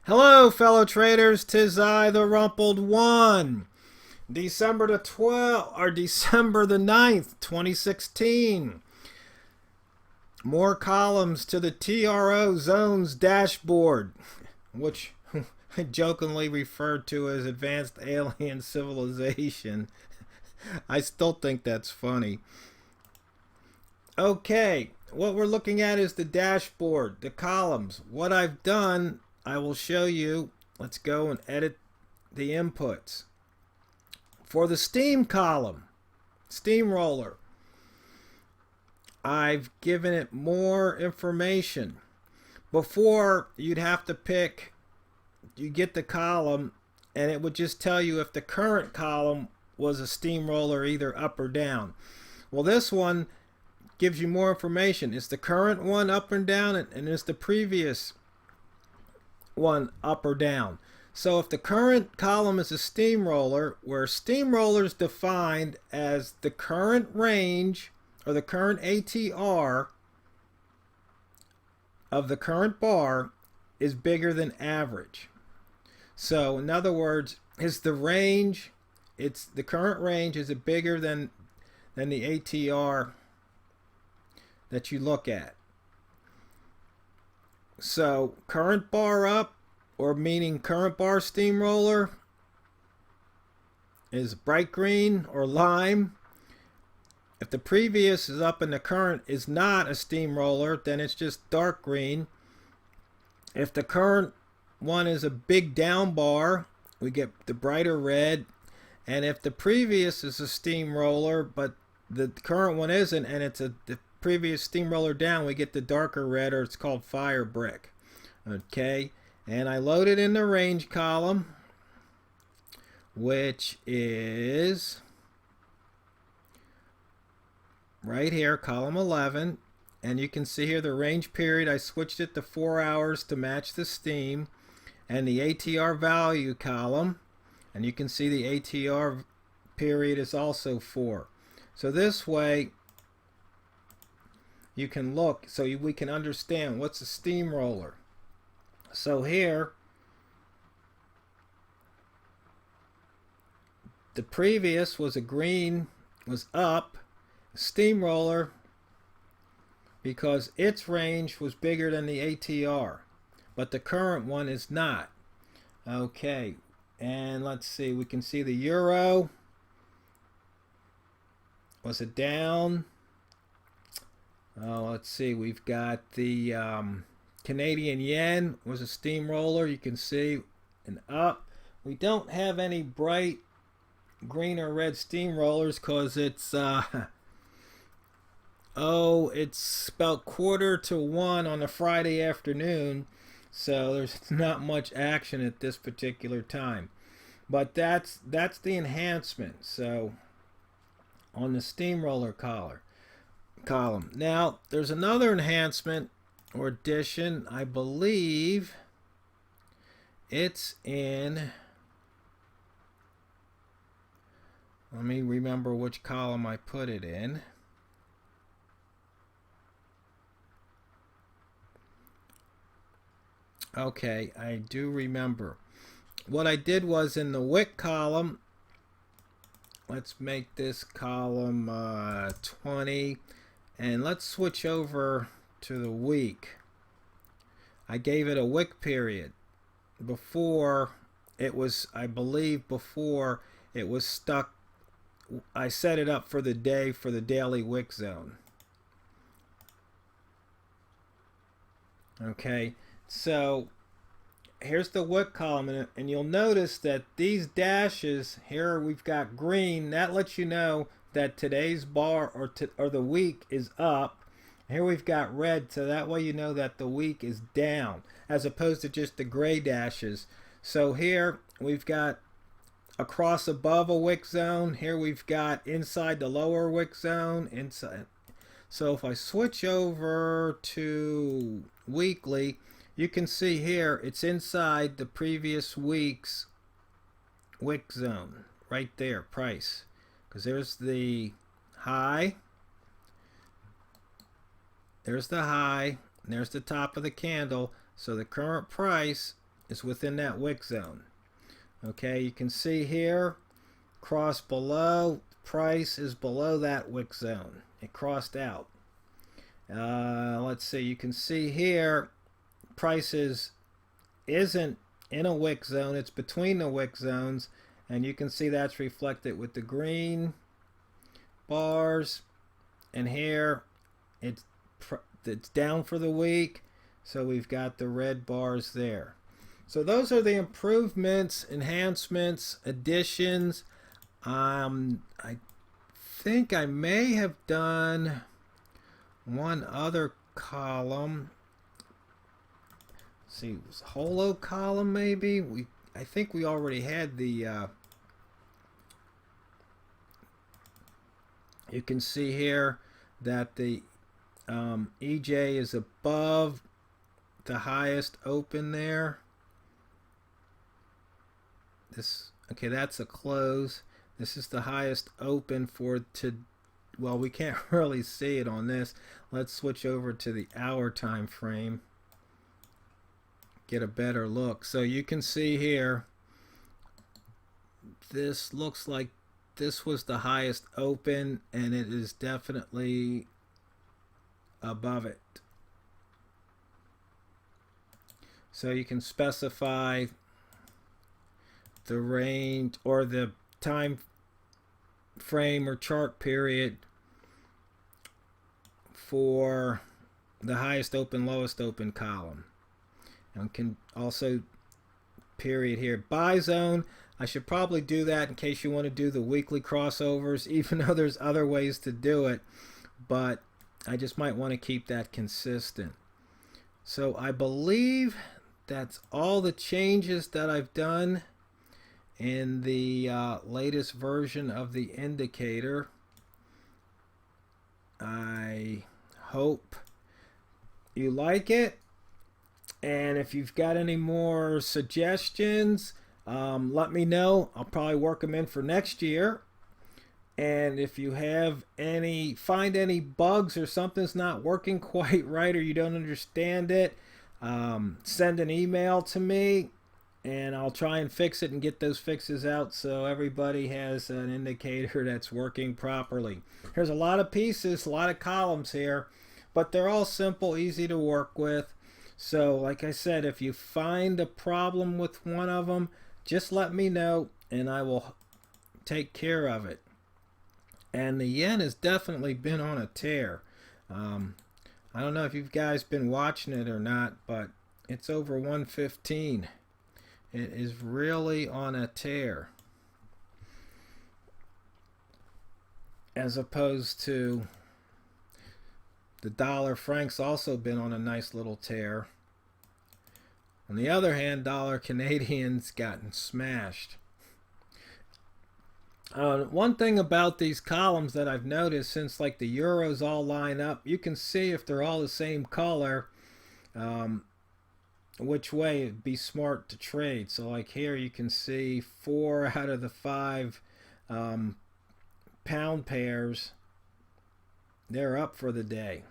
Hello, fellow traders. 'Tis I, the Rumpled One. December the 12th, or December the 9th, 2016. More columns to the TRO Zones dashboard, which I jokingly referred to as advanced alien civilization. I still think that's funny. Okay, what we're looking at is the dashboard, the columns. What I've done, I will show you. Let's go and edit the inputs. For the steam column, steamroller, I've given it more information. Before, you'd have to pick, you get the column, and it would just tell you if the current column was a steamroller either up or down. Well, this one gives you more information. Is the current one up and down, and is the previous one up or down? So if the current column is a steamroller, where steamroller is defined as the current range or the current ATR of the current bar is bigger than average. So in other words, is the range, it's the current range, is it bigger than the ATR that you look at? So current bar up, or meaning current bar steamroller, is bright green or lime. If the previous is up and the current is not a steamroller, then it's just dark green. If the current one is a big down bar, we get the brighter red. And if the previous is a steamroller but the current one isn't, and it's the previous steamroller down, we get the darker red, or it's called fire brick. Okay, and I loaded in the range column, which is right here, column 11. And you can see here the range period, I switched it to 4 hours to match the steam. And the ATR value column, and you can see the ATR period is also 4. So this way you can look, so we can understand what's a steamroller. So here, the previous was a green, was up, steamroller, because its range was bigger than the ATR, but the current one is not. Okay, and let's see, we can see the euro was it down. Let's see, we've got the Canadian yen was a steamroller, you can see, an up. We don't have any bright green or red steamrollers because it's it's about 1:45 on a Friday afternoon, so there's not much action at this particular time. But that's the enhancement. So on the steamroller column. Now there's another enhancement or addition. I believe it's in, let me remember which column I put it in. Okay, I do remember. What I did was in the wick column, let's make this column 20, and let's switch over to the week. I gave it a wick period. Before it was, I believe before it was stuck, I set it up for the day for the daily wick zone. Okay, so here's the wick column, and you'll notice that these dashes here, we've got green. That lets you know that today's bar or the week is up. Here we've got red, so that way you know that the week is down, as opposed to just the gray dashes. So here we've got across above a wick zone. Here we've got inside the lower wick zone, inside. So if I switch over to weekly, you can see here it's inside the previous week's wick zone right there, price, because there's the high, there's the high, and there's the top of the candle. So the current price is within that wick zone. Okay, you can see here, cross below, price is below that wick zone. It crossed out. Let's see, you can see here, prices isn't in a wick zone, it's between the wick zones, and you can see that's reflected with the green bars, and here it's down for the week, so we've got the red bars there. So those are the improvements, enhancements, additions. I think I may have done one other column. Let's see, it was a holo column maybe. I think we already had the you can see here that the EJ is above the highest open there. Okay, that's a close. This is the highest open well, we can't really see it on this. Let's switch over to the hour time frame. Get a better look. So you can see here, this looks like this was the highest open, and it is definitely above it. So you can specify the range or the time frame or chart period for the highest open, lowest open column. And can also period here. Buy zone, I should probably do that in case you want to do the weekly crossovers, even though there's other ways to do it, but I just might want to keep that consistent. So I believe that's all the changes that I've done in the latest version of the indicator. I hope you like it, and if you've got any more suggestions, let me know. I'll probably work them in for next year. And if you have find any bugs or something's not working quite right or you don't understand it, send an email to me, and I'll try and fix it and get those fixes out so everybody has an indicator that's working properly. There's a lot of pieces, a lot of columns here, but they're all simple, easy to work with. So like I said, if you find a problem with one of them, just let me know and I will take care of it. And the yen has definitely been on a tear. I don't know if you guys been watching it or not, but it's over 115. It is really on a tear, as opposed to the dollar. Frank's also been on a nice little tear. On the other hand, dollar Canadian's gotten smashed. One thing about these columns that I've noticed, since like the euros all line up, you can see if they're all the same color, which way it'd be smart to trade. So like here you can see 4 out of the 5 pound pairs, they're up for the day.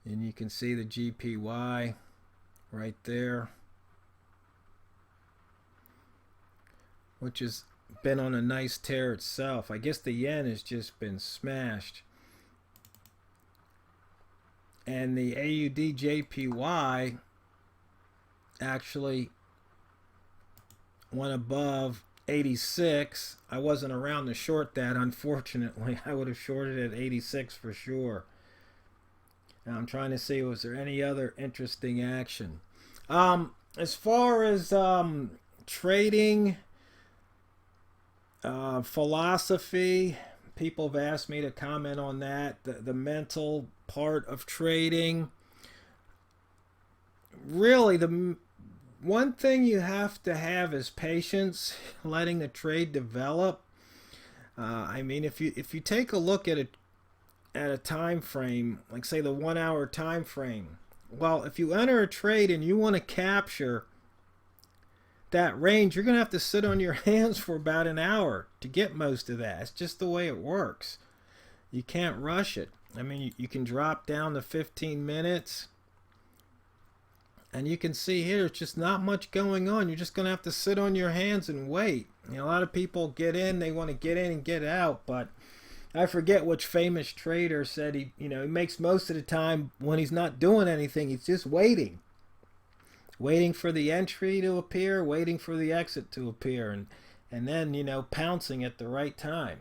And you can see the GPY right there, which has been on a nice tear itself. I guess the yen has just been smashed. And the AUD JPY actually went above 86. I wasn't around to short that, unfortunately. I would have shorted at 86 for sure. Now I'm trying to see, was there any other interesting action? As far as trading philosophy, people have asked me to comment on that, the mental part of trading. Really, the one thing you have to have is patience, letting the trade develop. I mean, if you take a look at a time frame, like say the 1 hour time frame, well, if you enter a trade and you want to capture that range, you're going to have to sit on your hands for about an hour to get most of that. It's just the way it works. You can't rush it. I mean, you can drop down to 15 minutes. And you can see here, it's just not much going on. You're just going to have to sit on your hands and wait. You know, a lot of people get in, they want to get in and get out, but I forget which famous trader said he makes most of the time when he's not doing anything, he's just waiting. Waiting for the entry to appear, waiting for the exit to appear, and then, pouncing at the right time.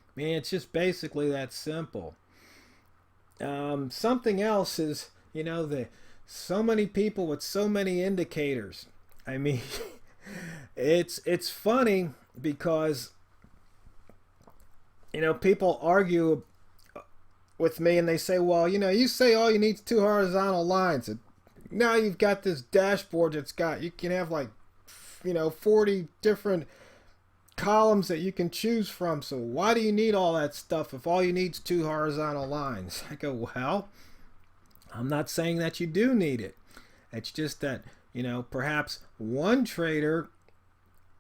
I mean, it's just basically that simple. Something else is, so many people with so many indicators. I mean, it's funny because people argue with me and they say, well, you say all you need is 2 horizontal lines. And now you've got this dashboard you can have like 40 different columns that you can choose from. So why do you need all that stuff if all you need is 2 horizontal lines? I go, well, I'm not saying that you do need it. It's just that, perhaps one trader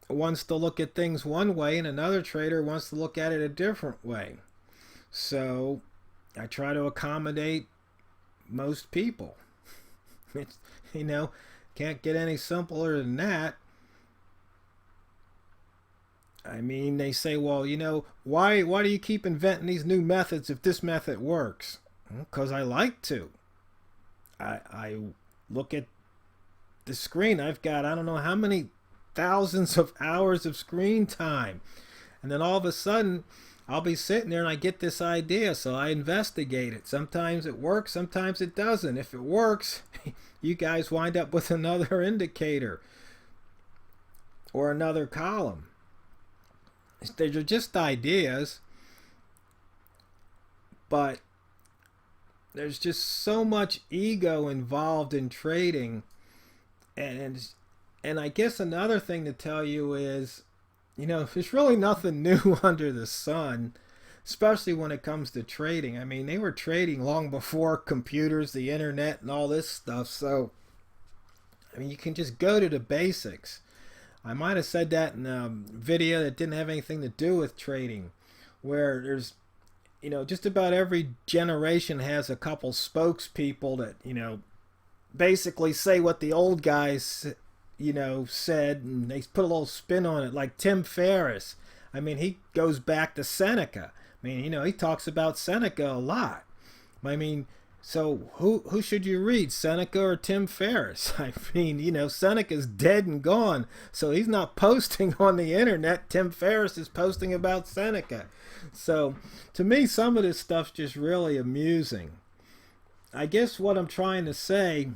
wants to look at things one way and another trader wants to look at it a different way. So I try to accommodate most people. It's, can't get any simpler than that. I mean, they say, well, why do you keep inventing these new methods if this method works? Because I like to. I look at the screen. I've got, I don't know how many thousands of hours of screen time. And then all of a sudden, I'll be sitting there and I get this idea. So I investigate it. Sometimes it works, sometimes it doesn't. If it works, you guys wind up with another indicator or another column. They're just ideas, but there's just so much ego involved in trading. And I guess another thing to tell you is, there's really nothing new under the sun, especially when it comes to trading. I mean, they were trading long before computers, the internet, and all this stuff. So, I mean, you can just go to the basics. I might have said that in a video that didn't have anything to do with trading, where there's, just about every generation has a couple spokespeople that, basically say what the old guys, said, and they put a little spin on it, like Tim Ferriss. I mean, he goes back to Seneca. I mean, he talks about Seneca a lot. I mean, so who should you read, Seneca or Tim Ferriss? I mean, Seneca's dead and gone, so he's not posting on the internet. Tim Ferriss is posting about Seneca. So to me, some of this stuff's just really amusing. I guess what I'm trying to say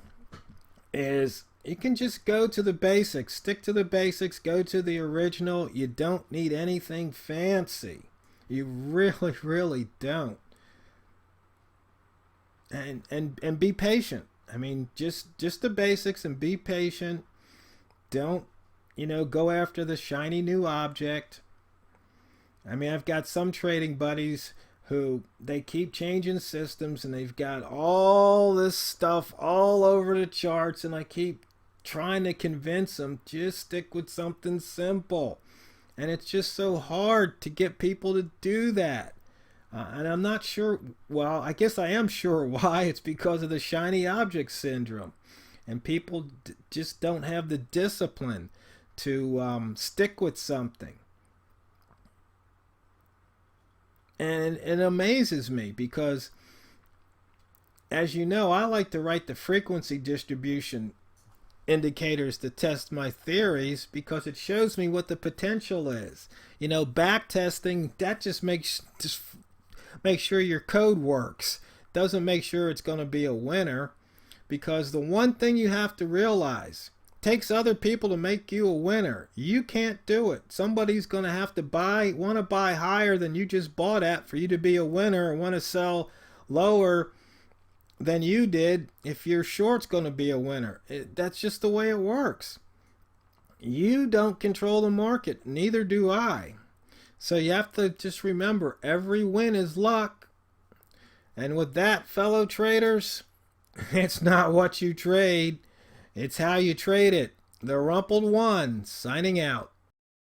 is you can just go to the basics, stick to the basics, go to the original. You don't need anything fancy. You really, really don't. And be patient. I mean, just the basics and be patient. Don't, go after the shiny new object. I mean, I've got some trading buddies who they keep changing systems and they've got all this stuff all over the charts, and I keep trying to convince them, just stick with something simple. And it's just so hard to get people to do that. And I'm not sure, well, I guess I am sure why. It's because of the shiny object syndrome. And people just don't have the discipline to stick with something. And it amazes me because, as you know, I like to write the frequency distribution indicators to test my theories because it shows me what the potential is. Back testing, that just makes sure your code works. Doesn't make sure it's going to be a winner, because the one thing you have to realize, takes other people to make you a winner. You can't do it. Somebody's going to have to want to buy higher than you just bought at for you to be a winner, and want to sell lower than you did if your short's going to be a winner. That's just the way it works. You don't control the market, neither do I. So you have to just remember, every win is luck. And with that, fellow traders, it's not what you trade, it's how you trade it. TheRumpledOne signing out.